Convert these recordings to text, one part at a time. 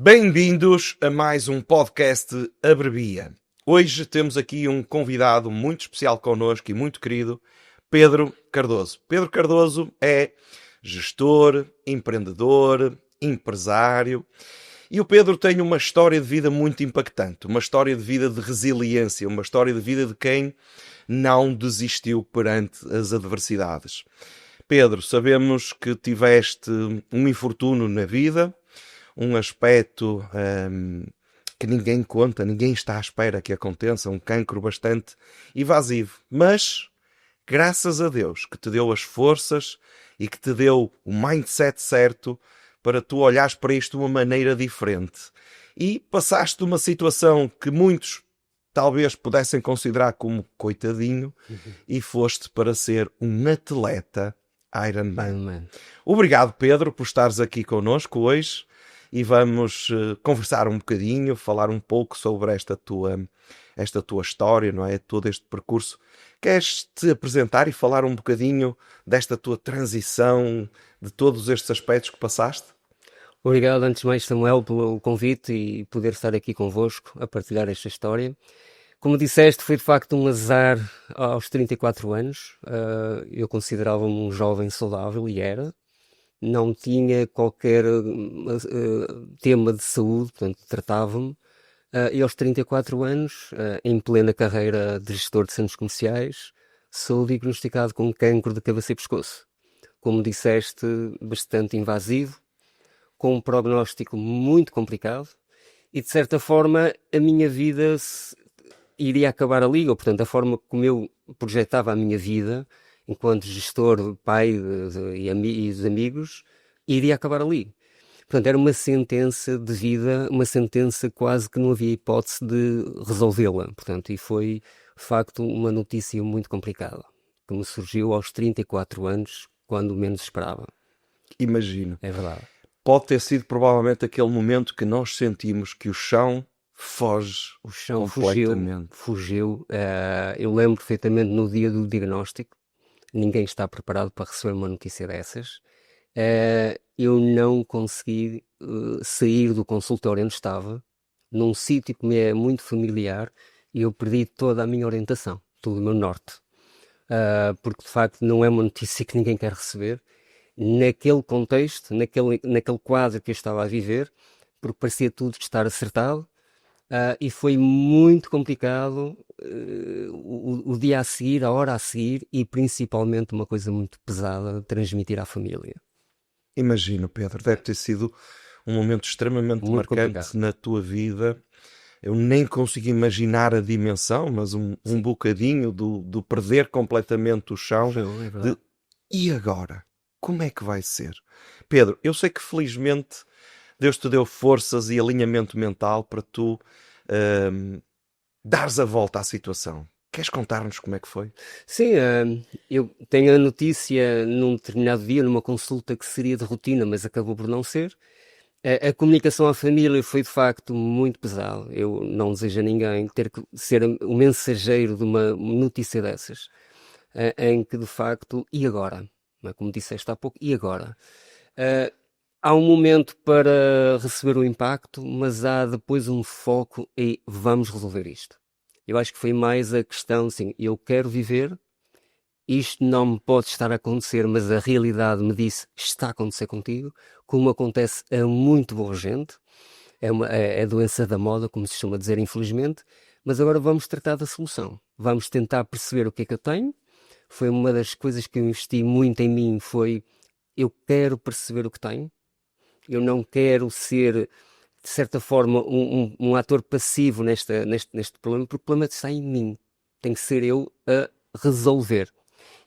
Bem-vindos a mais um podcast Abrevia. Hoje temos aqui um convidado muito especial connosco e muito querido, Pedro Cardoso. Pedro Cardoso é gestor, empreendedor, empresário e o Pedro tem uma história de vida muito impactante, uma história de vida de resiliência, uma história de vida de quem não desistiu perante as adversidades. Pedro, sabemos que tiveste um infortúnio na vida, um aspecto que ninguém conta, ninguém está à espera que aconteça, um cancro bastante invasivo. Mas, graças a Deus, que te deu as forças e que te deu o mindset certo para tu olhares para isto de uma maneira diferente. E passaste uma situação que muitos talvez pudessem considerar como coitadinho e foste para ser um atleta Ironman. Obrigado, Pedro, por estares aqui connosco hoje. E vamos conversar um bocadinho, falar um pouco sobre esta tua história, não é? Todo este percurso. Queres te apresentar e falar um bocadinho desta tua transição, de todos estes aspectos que passaste? Obrigado, antes de mais, Samuel, pelo convite e poder estar aqui convosco a partilhar esta história. Como disseste, foi de facto um azar aos 34 anos. Eu considerava-me um jovem saudável e era. Não tinha qualquer tema de saúde, portanto, tratava-me. E aos 34 anos, em plena carreira de gestor de centros comerciais, sou diagnosticado com cancro de cabeça e pescoço. Como disseste, bastante invasivo, com um prognóstico muito complicado e, de certa forma, a minha vida iria acabar ali, ou, portanto, a forma como eu projetava a minha vida enquanto gestor, pai e dos amigos, iria acabar ali. Portanto, era uma sentença de vida, uma sentença quase que não havia hipótese de resolvê-la. Portanto, e foi, de facto, uma notícia muito complicada, que me surgiu aos 34 anos, quando menos esperava. Imagino. É verdade. Pode ter sido provavelmente aquele momento que nós sentimos que o chão foge O chão completamente. fugiu. Eu lembro perfeitamente no dia do diagnóstico. Ninguém está preparado para receber uma notícia dessas. Eu não consegui sair do consultório onde estava, num sítio que me é muito familiar, e eu perdi toda a minha orientação, todo o meu norte. Porque de facto não é uma notícia que ninguém quer receber. Naquele contexto, naquele quadro que eu estava a viver, porque parecia tudo estar acertado, e foi muito complicado o dia a seguir, a hora a seguir, e principalmente uma coisa muito pesada, transmitir à família. Imagino, Pedro, deve ter sido um momento extremamente Muito marcante complicado. na tua vida. Eu nem consigo imaginar a dimensão, mas um bocadinho do perder completamente o chão. É verdade. E agora? Como é que vai ser? Pedro, eu sei que felizmente Deus te deu forças e alinhamento mental para tu dares a volta à situação. Queres contar-nos como é que foi? Sim, eu tenho a notícia num determinado dia, numa consulta que seria de rotina, mas acabou por não ser. A comunicação à família foi de facto muito pesada. Eu não desejo a ninguém ter que ser o mensageiro de uma notícia dessas, em que de facto, e agora? Não é? Como disseste há pouco, e agora? Há um momento para receber o impacto, mas há depois um foco e vamos resolver isto. Eu acho que foi mais a questão, assim, eu quero viver, isto não me pode estar a acontecer, mas a realidade me disse, está a acontecer contigo, como acontece a muito boa gente, é a doença da moda, como se costuma dizer, infelizmente, mas agora vamos tratar da solução. Vamos tentar perceber o que é que eu tenho. Foi uma das coisas que eu investi muito em mim, foi, eu quero perceber o que tenho, eu não quero ser de certa forma, um ator passivo neste problema, porque o problema está em mim. Tem que ser eu a resolver.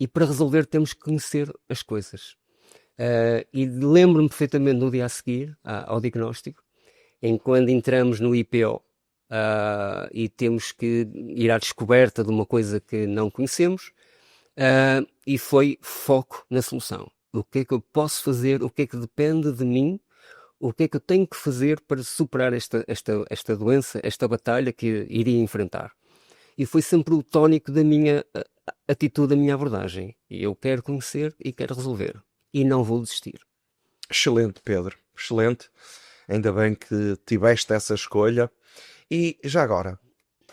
E para resolver temos que conhecer as coisas. E lembro-me perfeitamente no dia a seguir, ao diagnóstico, em quando entramos no IPO e temos que ir à descoberta de uma coisa que não conhecemos, e foi foco na solução. O que é que eu posso fazer? O que é que depende de mim? O que é que eu tenho que fazer para superar esta doença, esta batalha que iria enfrentar? E foi sempre o tónico da minha atitude, da minha abordagem. Eu quero conhecer e quero resolver. E não vou desistir. Excelente, Pedro. Excelente. Ainda bem que tiveste essa escolha. E já agora,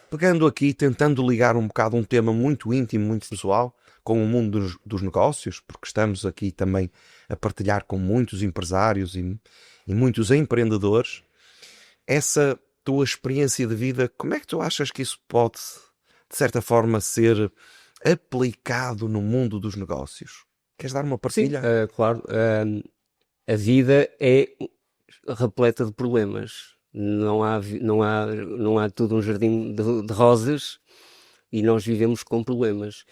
pegando aqui, tentando ligar um bocado um tema muito íntimo, muito pessoal, com o mundo dos negócios, porque estamos aqui também a partilhar com muitos empresários e muitos empreendedores, essa tua experiência de vida, como é que tu achas que isso pode, de certa forma, ser aplicado no mundo dos negócios? Queres dar uma Sim, partilha? claro. A vida é repleta de problemas. Não há tudo um jardim de rosas e nós vivemos com problemas.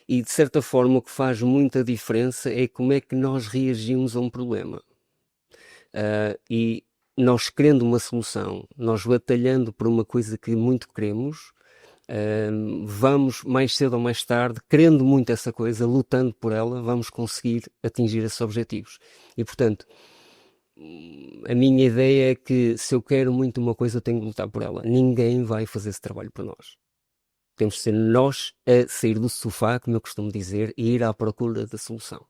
E, de certa forma, o que faz muita diferença é como é que nós reagimos a um problema. E nós querendo uma solução, nós batalhando por uma coisa que muito queremos, vamos mais cedo ou mais tarde, querendo muito essa coisa, lutando por ela, vamos conseguir atingir esses objetivos. E, portanto, a minha ideia é que se eu quero muito uma coisa, eu tenho que lutar por ela. Ninguém vai fazer esse trabalho por nós. Temos de ser nós a sair do sofá, como eu costumo dizer, e ir à procura da solução.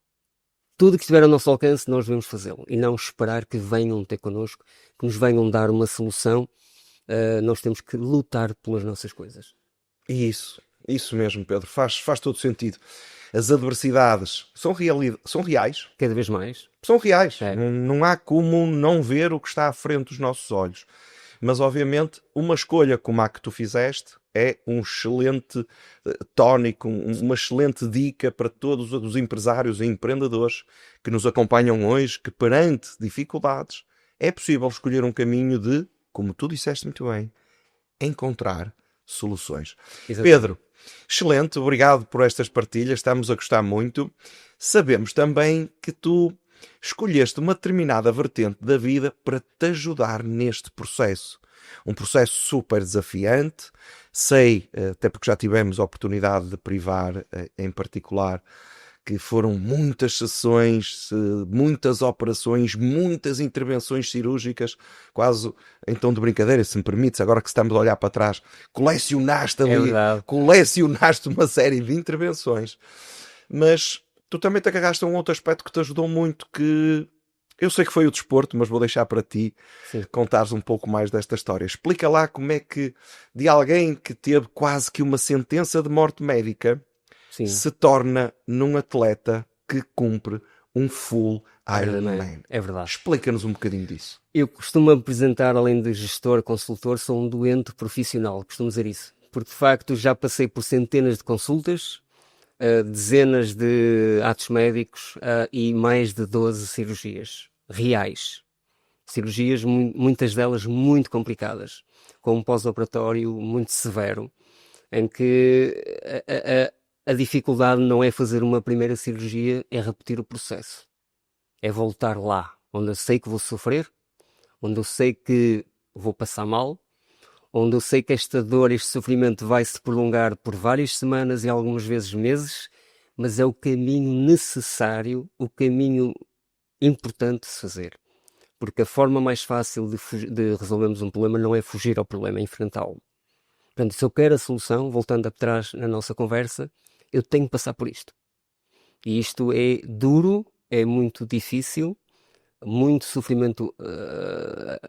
Tudo que estiver ao nosso alcance, nós devemos fazê-lo. E não esperar que venham ter connosco, que nos venham dar uma solução. Nós temos que lutar pelas nossas coisas. Isso mesmo, Pedro. Faz todo sentido. As adversidades são reais. Cada vez mais. São reais. É. Não há como não ver o que está à frente dos nossos olhos. Mas, obviamente, uma escolha como a que tu fizeste é um excelente tónico, uma excelente dica para todos os empresários e empreendedores que nos acompanham hoje, que perante dificuldades é possível escolher um caminho de, como tu disseste muito bem, encontrar soluções. Exatamente. Pedro, excelente, obrigado por estas partilhas, estamos a gostar muito. Sabemos também que tu escolheste uma determinada vertente da vida para te ajudar neste processo. Um processo super desafiante. Sei, até porque já tivemos a oportunidade de privar em particular, que foram muitas sessões, muitas operações, muitas intervenções cirúrgicas, quase em tom de brincadeira, se me permites, agora que estamos a olhar para trás, colecionaste uma série de intervenções. Mas tu também te agarraste a um outro aspecto que te ajudou muito, que eu sei que foi o desporto, mas vou deixar para ti contares um pouco mais desta história. Explica lá como é que, de alguém que teve quase que uma sentença de morte médica, se torna num atleta que cumpre um full Ironman. É verdade. Explica-nos um bocadinho disso. Eu costumo apresentar, além de gestor, consultor, sou um doente profissional, costumo dizer isso. Porque, de facto, já passei por centenas de consultas, dezenas de atos médicos e mais de 12 cirurgias reais. Cirurgias, muitas delas muito complicadas, com um pós-operatório muito severo, em que a dificuldade não é fazer uma primeira cirurgia, é repetir o processo. É voltar lá, onde eu sei que vou sofrer, onde eu sei que vou passar mal, onde eu sei que esta dor, este sofrimento vai se prolongar por várias semanas e algumas vezes meses, mas é o caminho necessário, o caminho importante de se fazer. Porque a forma mais fácil de resolvermos um problema não é fugir ao problema, é enfrentá-lo. Portanto, se eu quero a solução, voltando atrás na nossa conversa, eu tenho que passar por isto. E isto é duro, é muito difícil, muito sofrimento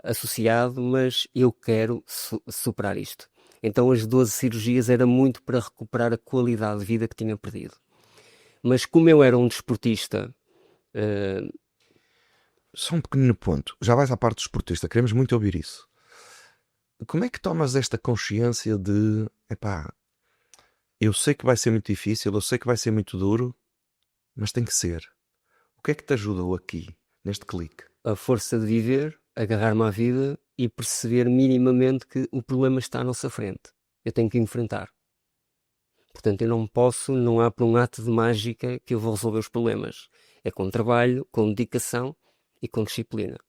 associado, mas eu quero superar isto. Então as 12 cirurgias era muito para recuperar a qualidade de vida que tinha perdido. Mas como eu era um desportista... Só um pequenino ponto. Já vais à parte do desportista, queremos muito ouvir isso. Como é que tomas esta consciência de... eu sei que vai ser muito difícil, eu sei que vai ser muito duro, mas tem que ser. O que é que te ajudou aqui, neste clique? A força de viver, agarrar-me à vida e perceber minimamente que o problema está à nossa frente. Eu tenho que enfrentar. Portanto, eu não há por um ato de mágica que eu vou resolver os problemas. É com trabalho, com dedicação e com disciplina.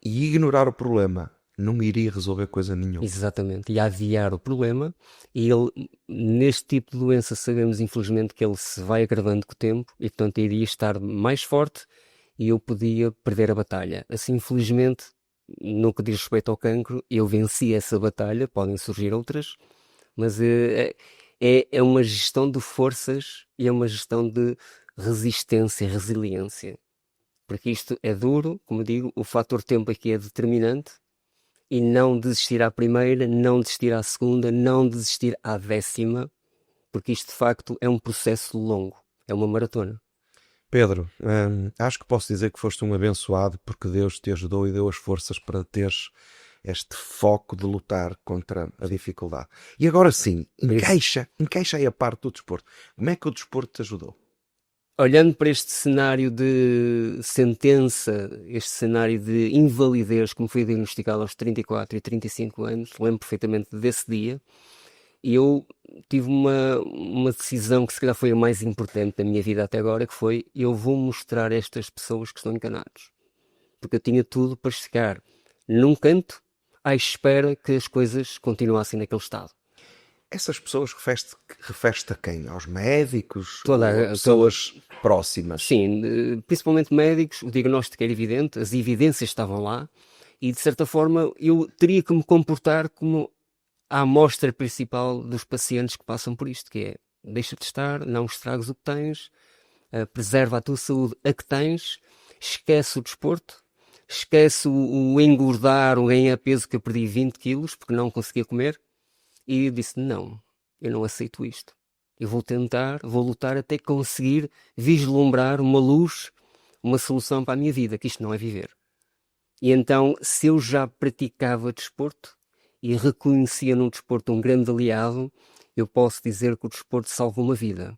E ignorar o problema não iria resolver coisa nenhuma. Exatamente, e adiar o problema. E ele, neste tipo de doença, sabemos infelizmente que ele se vai agravando com o tempo e, portanto, iria estar mais forte e eu podia perder a batalha. Assim, infelizmente, no que diz respeito ao cancro, eu venci essa batalha, podem surgir outras, mas é uma gestão de forças e é uma gestão de resistência, resiliência. porque isto é duro, como digo, o fator tempo aqui é determinante, e não desistir à primeira, não desistir à segunda, não desistir à 10ª, porque isto de facto é um processo longo, é uma maratona. Pedro, acho que posso dizer que foste um abençoado porque Deus te ajudou e deu as forças para teres este foco de lutar contra a dificuldade. E agora sim, encaixa aí a parte do desporto. Como é que o desporto te ajudou? Olhando para este cenário de sentença, este cenário de invalidez que me foi diagnosticado aos 34 e 35 anos, lembro perfeitamente desse dia, e eu tive uma decisão que se calhar foi a mais importante da minha vida até agora, que foi: eu vou mostrar a estas pessoas que estão enganados. Porque eu tinha tudo para chegar num canto à espera que as coisas continuassem naquele estado. Essas pessoas referes-te a quem? Aos médicos? Ou Toda, a toda, pessoas próximas? sim, principalmente médicos, o diagnóstico era evidente, as evidências estavam lá, e de certa forma eu teria que me comportar como a amostra principal dos pacientes que passam por isto, que é: deixa de estar, não estragues o que tens, preserva a tua saúde a que tens, esquece o desporto, esquece o engordar, o ganhar peso, que eu perdi 20 quilos porque não conseguia comer, e eu disse: não, eu não aceito isto. Eu vou tentar, vou lutar até conseguir vislumbrar uma luz, uma solução para a minha vida, que isto não é viver. E então, se eu já praticava desporto e reconhecia no desporto um grande aliado, eu posso dizer que o desporto salva uma vida.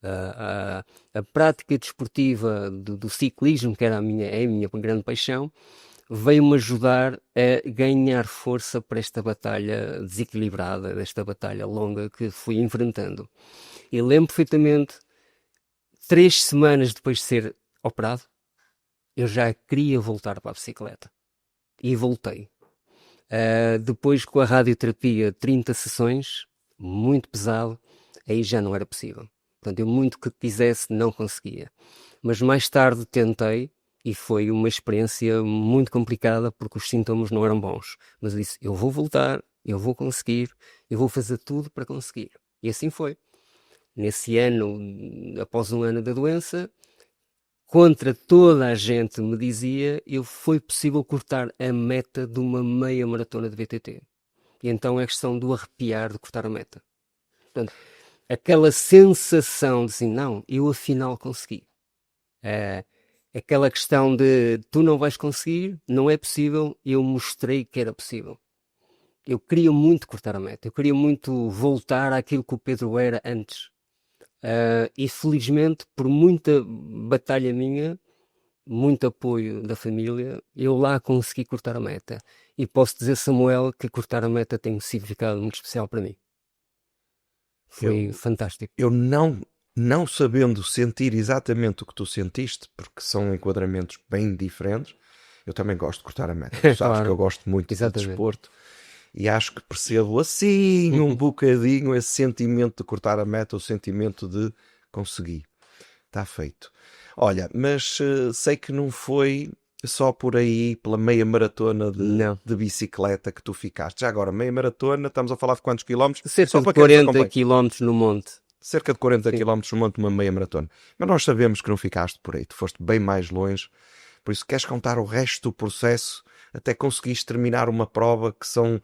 A prática desportiva do ciclismo, que era é a minha grande paixão, veio-me ajudar a ganhar força para esta batalha desequilibrada, desta batalha longa que fui enfrentando. E lembro perfeitamente, 3 semanas depois de ser operado, eu já queria voltar para a bicicleta. E voltei. Depois, com a radioterapia, 30 sessões, muito pesado, aí já não era possível. Portanto, eu muito que quisesse, não conseguia. Mas mais tarde tentei, e foi uma experiência muito complicada porque os sintomas não eram bons. Mas eu disse: eu vou voltar, eu vou conseguir, eu vou fazer tudo para conseguir. E assim foi. Nesse ano, após um ano da doença, contra toda a gente me dizia, foi possível cortar a meta de uma meia maratona de VTT. E então é questão do arrepiar de cortar a meta. Portanto, aquela sensação de assim: não, eu afinal consegui. Aquela questão de tu não vais conseguir, não é possível, eu mostrei que era possível. Eu queria muito cortar a meta, eu queria muito voltar àquilo que o Pedro era antes. E felizmente, por muita batalha minha, muito apoio da família, eu lá consegui cortar a meta. E posso dizer, Samuel, que cortar a meta tem um significado muito especial para mim. Foi fantástico. Eu não sabendo sentir exatamente o que tu sentiste, porque são enquadramentos bem diferentes, eu também gosto de cortar a meta. Tu sabes Claro. que eu gosto muito Exatamente. de desporto e acho que percebo assim um bocadinho esse sentimento de cortar a meta, o sentimento de conseguir. Está feito. Olha, mas sei que não foi só por aí, pela meia maratona de bicicleta que tu ficaste. Já agora, meia maratona, estamos a falar de quantos quilómetros? Cerca Só de para quem nos 40 quilómetros no monte. Cerca de 40 km no monte, uma meia maratona. Mas nós sabemos que não ficaste por aí, tu foste bem mais longe. Por isso, queres contar o resto do processo até conseguires terminar uma prova que são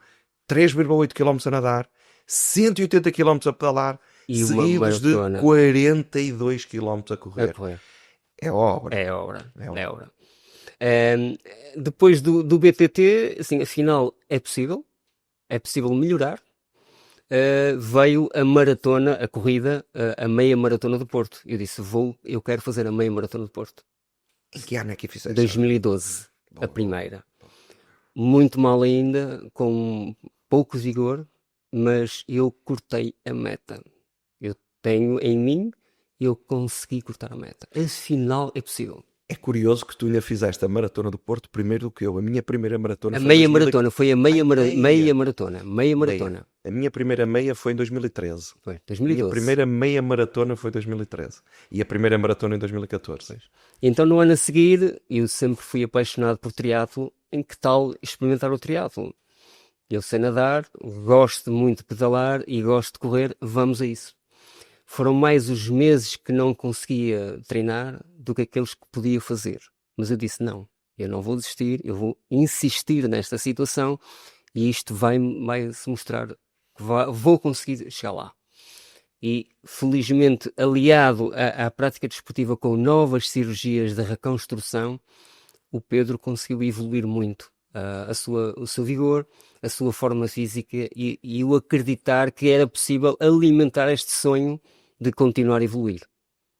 3,8 km a nadar, 180 km a pedalar, E seguidos de 42 km a correr. É obra. É obra. É obra. Depois do BTT, assim, afinal, é possível melhorar. Veio a maratona, a corrida, a meia maratona do Porto. Eu disse: eu quero fazer a meia maratona do Porto. Em que ano é que fizeste? 2012, a primeira. Muito mal ainda, com pouco vigor, mas eu cortei a meta. Eu tenho em mim, eu consegui cortar a meta. Afinal, é possível. É curioso que tu ainda fizeste a maratona do Porto primeiro do que eu. A minha primeira maratona foi meia maratona, foi a meia maratona. A minha primeira meia foi em 2013. Foi, 2012. A minha primeira meia maratona foi em 2013. E a primeira maratona em 2014. Pois. Então, no ano a seguir, eu sempre fui apaixonado por triatlo. Em que tal experimentar o triatlo? Eu sei nadar, gosto muito de pedalar e gosto de correr, vamos a isso. Foram mais os meses que não conseguia treinar do que aqueles que podia fazer. Mas eu disse, não, eu não vou desistir, eu vou insistir nesta situação e isto vai se mostrar que vou conseguir chegar lá. E, felizmente, aliado à prática desportiva com novas cirurgias de reconstrução, o Pedro conseguiu evoluir muito o seu vigor, a sua forma física e o acreditar que era possível alimentar este sonho de continuar a evoluir.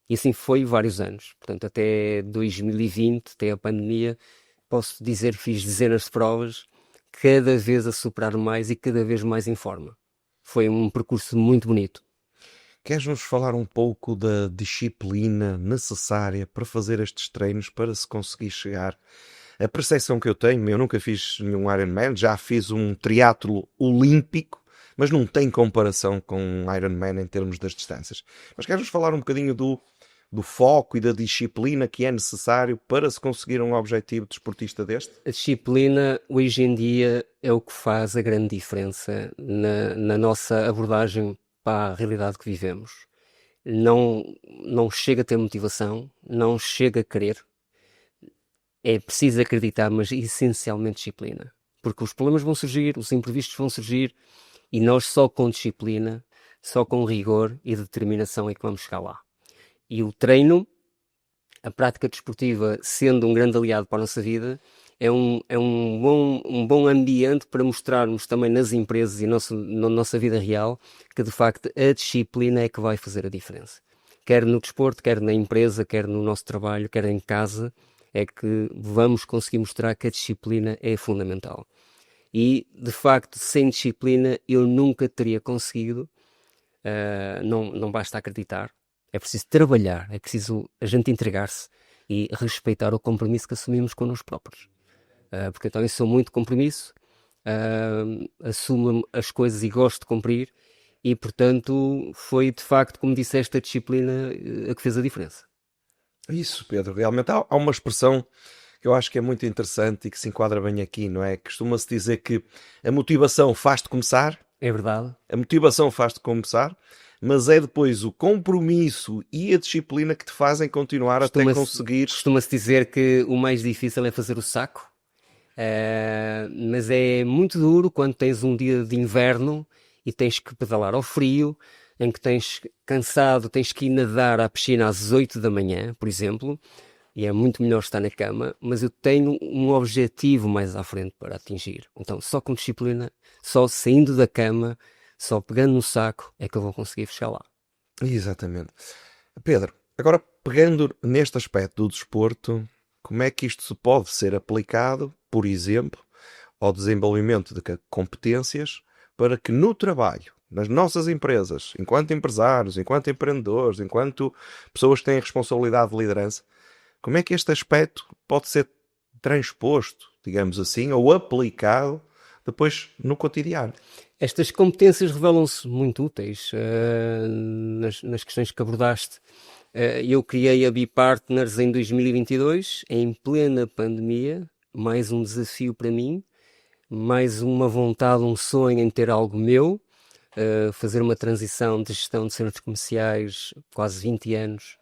E assim foi vários anos. Portanto, até 2020, até a pandemia, posso dizer que fiz dezenas de provas, cada vez a superar mais e cada vez mais em forma. Foi um percurso muito bonito. Queres-nos falar um pouco da disciplina necessária para fazer estes treinos, para se conseguir chegar? A percepção que eu tenho, eu nunca fiz nenhum Ironman, já fiz um triatlo olímpico, mas não tem comparação com um Ironman em termos das distâncias. Mas queres-nos falar um bocadinho do foco e da disciplina que é necessário para se conseguir um objetivo desportista deste? A disciplina, hoje em dia, é o que faz a grande diferença na nossa abordagem para a realidade que vivemos. Não chega a ter motivação, não chega a querer. É preciso acreditar, mas essencialmente disciplina. Porque os problemas vão surgir, os imprevistos vão surgir, e nós só com disciplina, só com rigor e determinação é que vamos chegar lá. E o treino, a prática desportiva, sendo um grande aliado para a nossa vida, é um bom ambiente para mostrarmos também nas empresas e na nossa vida real que, de facto, a disciplina é que vai fazer a diferença. Quer no desporto, quer na empresa, quer no nosso trabalho, quer em casa, é que vamos conseguir mostrar que a disciplina é fundamental. E, de facto, sem disciplina eu nunca teria conseguido, não basta acreditar, é preciso trabalhar, é preciso a gente entregar-se e respeitar o compromisso que assumimos com nós próprios. Porque eu também sou muito compromisso, assumo as coisas e gosto de cumprir, e, portanto, foi, de facto, como disseste, a disciplina a que fez a diferença. Isso, Pedro, realmente há uma expressão que eu acho que é muito interessante e que se enquadra bem aqui, não é? Costuma-se dizer que a motivação faz-te começar. É verdade. A motivação faz-te começar, mas é depois o compromisso e a disciplina que te fazem continuar até conseguir. Costuma-se dizer que o mais difícil é fazer o saco, mas é muito duro quando tens um dia de inverno e tens que pedalar ao frio, em que tens cansado, tens que ir nadar à piscina às 8 da manhã, por exemplo, e é muito melhor estar na cama, mas eu tenho um objetivo mais à frente para atingir. Então, só com disciplina, só saindo da cama, só pegando no saco, é que eu vou conseguir fechar lá. Exatamente. Pedro, agora pegando neste aspecto do desporto, como é que isto se pode ser aplicado, por exemplo, ao desenvolvimento de competências para que no trabalho, nas nossas empresas, enquanto empresários, enquanto empreendedores, enquanto pessoas que têm responsabilidade de liderança, como é que este aspecto pode ser transposto, digamos assim, ou aplicado depois no cotidiano? Estas competências revelam-se muito úteis nas questões que abordaste. Eu criei a B-Partners em 2022, em plena pandemia, mais um desafio para mim, mais uma vontade, um sonho em ter algo meu, fazer uma transição de gestão de centros comerciais, quase 20 anos,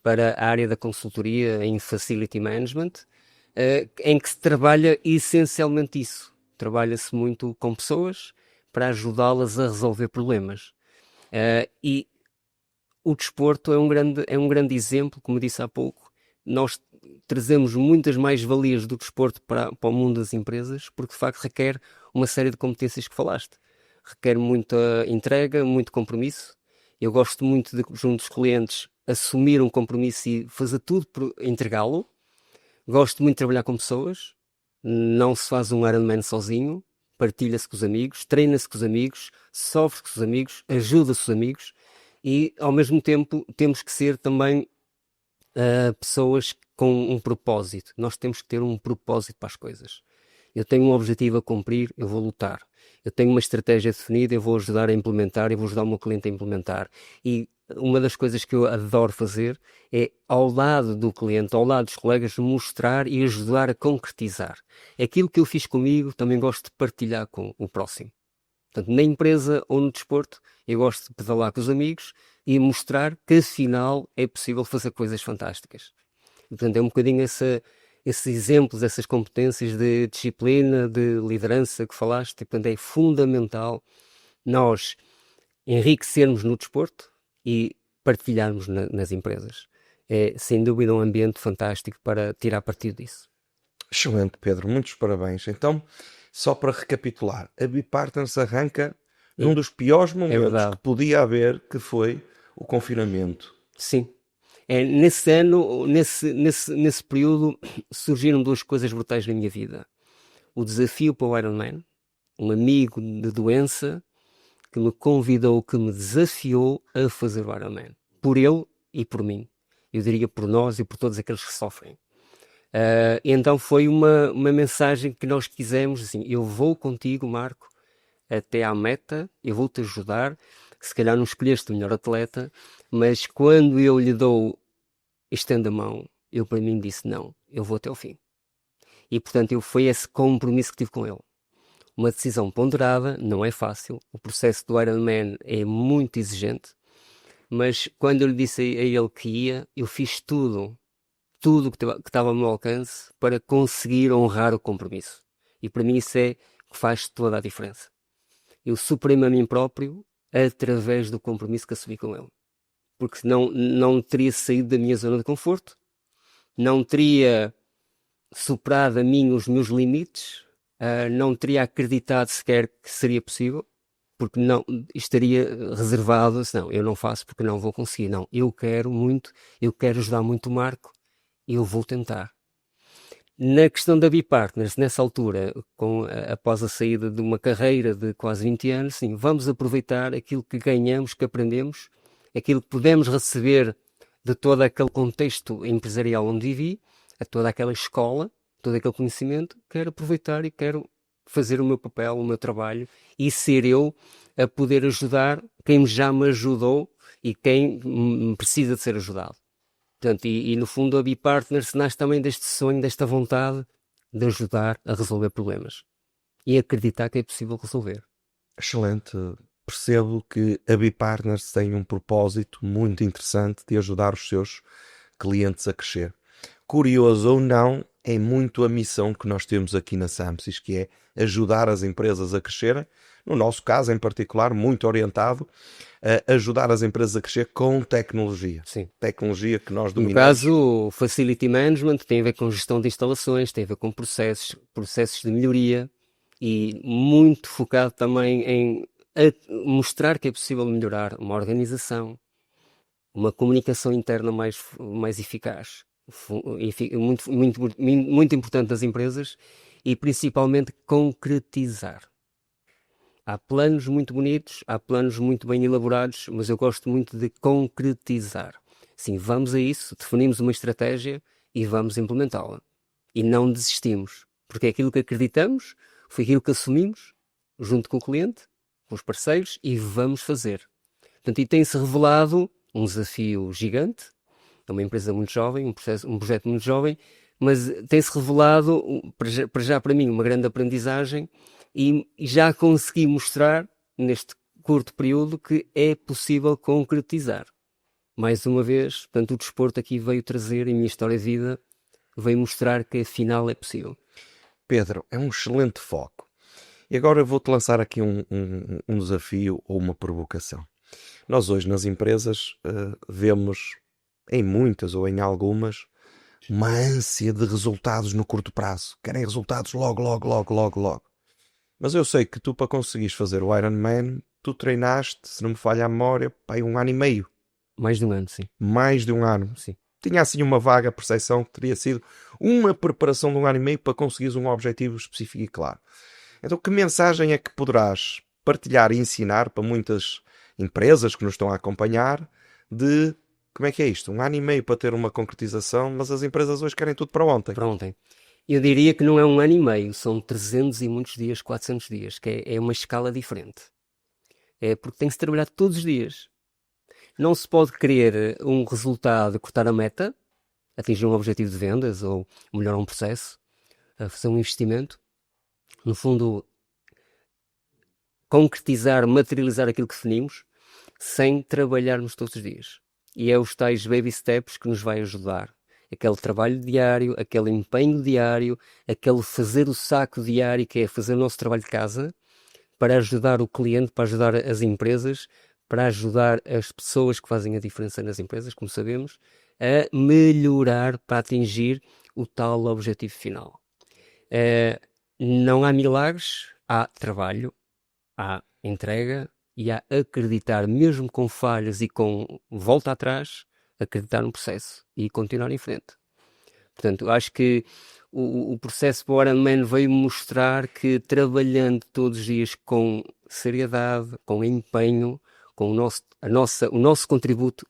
para a área da consultoria em Facility Management, em que se trabalha essencialmente isso. Trabalha-se muito com pessoas para ajudá-las a resolver problemas. E o desporto é um grande exemplo, como disse há pouco. Nós trazemos muitas mais-valias do desporto para o mundo das empresas, porque de facto requer uma série de competências que falaste. Requer muita entrega, muito compromisso. Eu gosto muito de, junto dos clientes, assumir um compromisso e fazer tudo para entregá-lo. Gosto muito de trabalhar com pessoas. Não se faz um Ironman sozinho. Partilha-se com os amigos, treina-se com os amigos, sofre com os amigos, ajuda-se os amigos e, ao mesmo tempo, temos que ser também pessoas com um propósito. Nós temos que ter um propósito para as coisas. Eu tenho um objetivo a cumprir, eu vou lutar. Eu tenho uma estratégia definida, eu vou ajudar a implementar, eu vou ajudar o meu cliente a implementar. E uma das coisas que eu adoro fazer é, ao lado do cliente, ao lado dos colegas, mostrar e ajudar a concretizar. Aquilo que eu fiz comigo, também gosto de partilhar com o próximo. Portanto, na empresa ou no desporto, eu gosto de pedalar com os amigos e mostrar que, afinal, é possível fazer coisas fantásticas. Portanto, é um bocadinho esses exemplos, essas competências de disciplina, de liderança que falaste, e, portanto, é fundamental nós enriquecermos no desporto e partilharmos nas empresas. É, sem dúvida, um ambiente fantástico para tirar partido disso. Excelente, Pedro. Muitos parabéns. Então, só para recapitular, a Bipartners arranca num dos piores momentos que podia haver, que foi o confinamento. Sim. Nesse ano, nesse período, surgiram duas coisas brutais na minha vida. O desafio para o Ironman, um amigo de doença que me convidou, que me desafiou a fazer o Ironman. Por ele e por mim. Eu diria por nós e por todos aqueles que sofrem. Então foi uma mensagem que nós quisemos, assim, eu vou contigo, Marco, até à meta, eu vou-te ajudar. Se calhar não escolheste o melhor atleta, mas quando eu lhe estendo a mão, eu para mim disse não, eu vou até ao fim. E portanto foi esse compromisso que tive com ele. Uma decisão ponderada, não é fácil, o processo do Ironman é muito exigente, mas quando eu lhe disse a ele que ia, eu fiz tudo que estava ao meu alcance para conseguir honrar o compromisso. E para mim isso é que faz toda a diferença. Eu superei-me a mim próprio através do compromisso que assumi com ele. Porque senão não teria saído da minha zona de conforto, não teria superado a mim os meus limites, não teria acreditado sequer que seria possível, porque não estaria reservado, não, eu não faço porque não vou conseguir. Não, eu quero muito, eu quero ajudar muito o Marco, eu vou tentar. Na questão da Bipartners, nessa altura, após a saída de uma carreira de quase 20 anos, sim, vamos aproveitar aquilo que ganhamos, que aprendemos, aquilo que podemos receber de todo aquele contexto empresarial onde vivi, a toda aquela escola, todo aquele conhecimento, quero aproveitar e quero fazer o meu papel, o meu trabalho e ser eu a poder ajudar quem já me ajudou e quem precisa de ser ajudado. Portanto, e no fundo a Bipartners nasce também deste sonho, desta vontade de ajudar a resolver problemas e acreditar que é possível resolver. Excelente. Percebo que a Bipartners tem um propósito muito interessante de ajudar os seus clientes a crescer. Curioso ou não, é muito a missão que nós temos aqui na Samsys, que é ajudar as empresas a crescerem. No nosso caso, em particular, muito orientado a ajudar as empresas a crescer com tecnologia. Sim. Tecnologia que nós dominamos. No caso, o Facility Management tem a ver com gestão de instalações, tem a ver com processos de melhoria e muito focado também em mostrar que é possível melhorar uma organização, uma comunicação interna mais eficaz. Muito importante das empresas e principalmente concretizar. Há planos muito bonitos, há planos muito bem elaborados, mas eu gosto muito de concretizar. Sim, vamos a isso, definimos uma estratégia e vamos implementá-la. E não desistimos, porque é aquilo que acreditamos, foi aquilo que assumimos, junto com o cliente, com os parceiros, e vamos fazer. Portanto, e tem-se revelado um desafio gigante. É uma empresa muito jovem, um projeto muito jovem, mas tem-se revelado, para mim, uma grande aprendizagem e já consegui mostrar, neste curto período, que é possível concretizar. Mais uma vez, portanto, o desporto aqui veio trazer, em minha história de vida, veio mostrar que afinal é possível. Pedro, é um excelente foco. E agora eu vou-te lançar aqui um desafio ou uma provocação. Nós hoje nas empresas vemos, em muitas ou em algumas, uma ânsia de resultados no curto prazo. Querem resultados logo. Mas eu sei que tu, para conseguires fazer o Ironman, tu treinaste, se não me falha a memória, pá, 1 ano e meio. Mais de um ano, sim. Mais de 1 ano. Sim. Tinha assim uma vaga percepção que teria sido uma preparação de 1 ano e meio para conseguires um objetivo específico e claro. Então, que mensagem é que poderás partilhar e ensinar para muitas empresas que nos estão a acompanhar de como é que é isto? 1 ano e meio para ter uma concretização, mas as empresas hoje querem tudo para ontem. Para ontem. Eu diria que não é 1 ano e meio, são 300 e muitos dias, 400 dias, que é uma escala diferente. É porque tem que se trabalhar todos os dias. Não se pode querer um resultado, cortar a meta, atingir um objetivo de vendas ou melhorar um processo, fazer um investimento. No fundo, concretizar, materializar aquilo que definimos, sem trabalharmos todos os dias. E é os tais baby steps que nos vai ajudar. aquele trabalho diário, aquele empenho diário, aquele fazer o saco diário, que é fazer o nosso trabalho de casa, para ajudar o cliente, para ajudar as empresas, para ajudar as pessoas que fazem a diferença nas empresas, como sabemos, a melhorar para atingir o tal objetivo final. Não há milagres, há trabalho, há entrega e há acreditar, mesmo com falhas e com volta atrás, acreditar no processo e continuar em frente. Portanto, eu acho que o processo para o Ironman veio mostrar que trabalhando todos os dias com seriedade, com empenho, com o nosso contributo,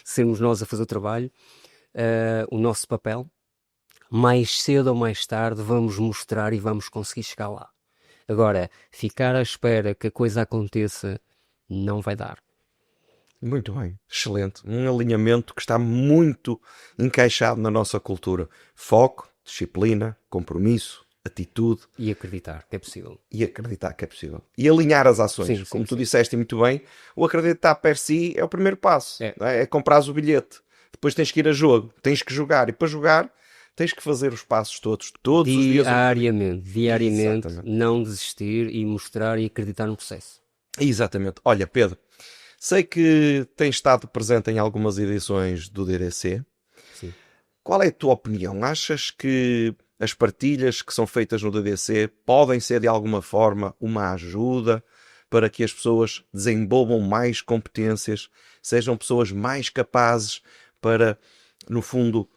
sermos nós a fazer o trabalho, o nosso papel, mais cedo ou mais tarde vamos mostrar e vamos conseguir chegar lá. Agora, ficar à espera que a coisa aconteça não vai dar. Muito bem, excelente. Um alinhamento que está muito encaixado na nossa cultura. Foco, disciplina, compromisso, atitude. E acreditar que é possível. E acreditar que é possível. E alinhar as ações. Sim, Como tu sim. disseste muito bem, o acreditar per si é o primeiro passo. É comprares o bilhete. Depois tens que ir a jogo, tens que jogar. E para jogar, tens que fazer os passos todos os dias. Diariamente, não desistir e mostrar e acreditar no processo. Exatamente. Olha, Pedro, sei que tens estado presente em algumas edições do DDC. Sim. Qual é a tua opinião? Achas que as partilhas que são feitas no DDC podem ser de alguma forma uma ajuda para que as pessoas desenvolvam mais competências, sejam pessoas mais capazes para, no fundo,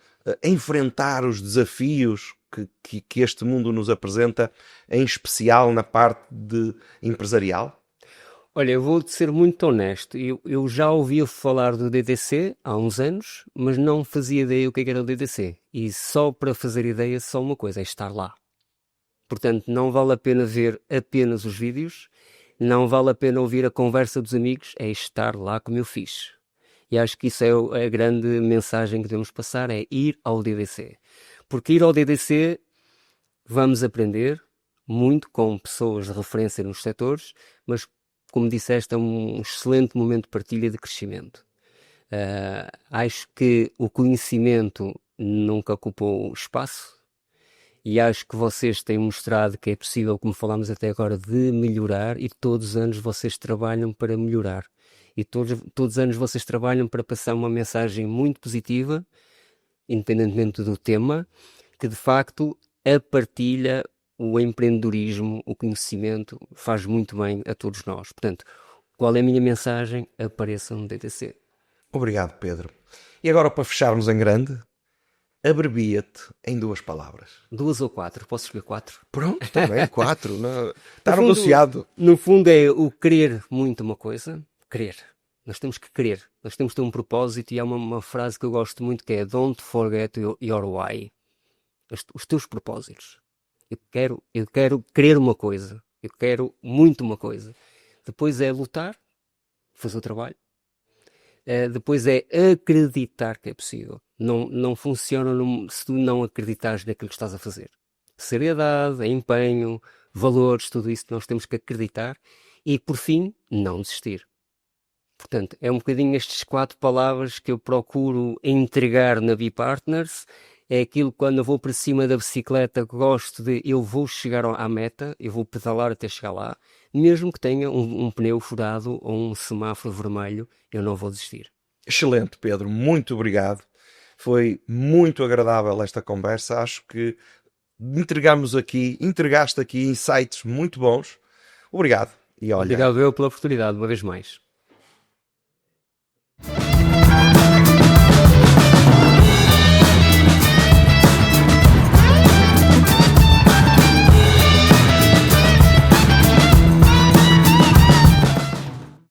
enfrentar os desafios que este mundo nos apresenta, em especial na parte empresarial? Olha, eu vou-te ser muito honesto. Eu já ouvia falar do DDC há uns anos, mas não fazia ideia o que era o DDC. E só para fazer ideia, só uma coisa, é estar lá. Portanto, não vale a pena ver apenas os vídeos, não vale a pena ouvir a conversa dos amigos, é estar lá como eu fiz. E acho que isso é a grande mensagem que devemos passar, é ir ao DDC. Porque ir ao DDC, vamos aprender muito com pessoas de referência nos setores, mas como disseste, é um excelente momento de partilha e de crescimento. Acho que o conhecimento nunca ocupou espaço e acho que vocês têm mostrado que é possível, como falámos até agora, de melhorar, e todos os anos vocês trabalham para melhorar. E todos os anos vocês trabalham para passar uma mensagem muito positiva, independentemente do tema, que de facto a partilha, o empreendedorismo, o conhecimento faz muito bem a todos nós. Portanto, qual é a minha mensagem? Apareçam no DDC. Obrigado, Pedro. E agora, para fecharmos em grande, abrevia-te em 2 palavras. 2 ou 4? Posso escolher 4? Pronto, está bem, 4. Está negociado. No fundo é o querer muito uma coisa. Querer. Nós temos que querer. Nós temos que ter um propósito, e há uma frase que eu gosto muito que é Don't forget your why. Os teus propósitos. Eu quero querer uma coisa. Eu quero muito uma coisa. Depois é lutar, fazer o trabalho. Depois é acreditar que é possível. Não funciona se tu não acreditares naquilo que estás a fazer. Seriedade, empenho, valores, tudo isso nós temos que acreditar. E por fim, não desistir. Portanto, é um bocadinho estas 4 palavras que eu procuro entregar na B-Partners. É aquilo que, quando eu vou para cima da bicicleta, gosto de, eu vou chegar à meta, eu vou pedalar até chegar lá, mesmo que tenha um pneu furado ou um semáforo vermelho, eu não vou desistir. Excelente, Pedro, muito obrigado. Foi muito agradável esta conversa. Acho que entregaste aqui insights muito bons. Obrigado. E olha, obrigado eu pela oportunidade, uma vez mais.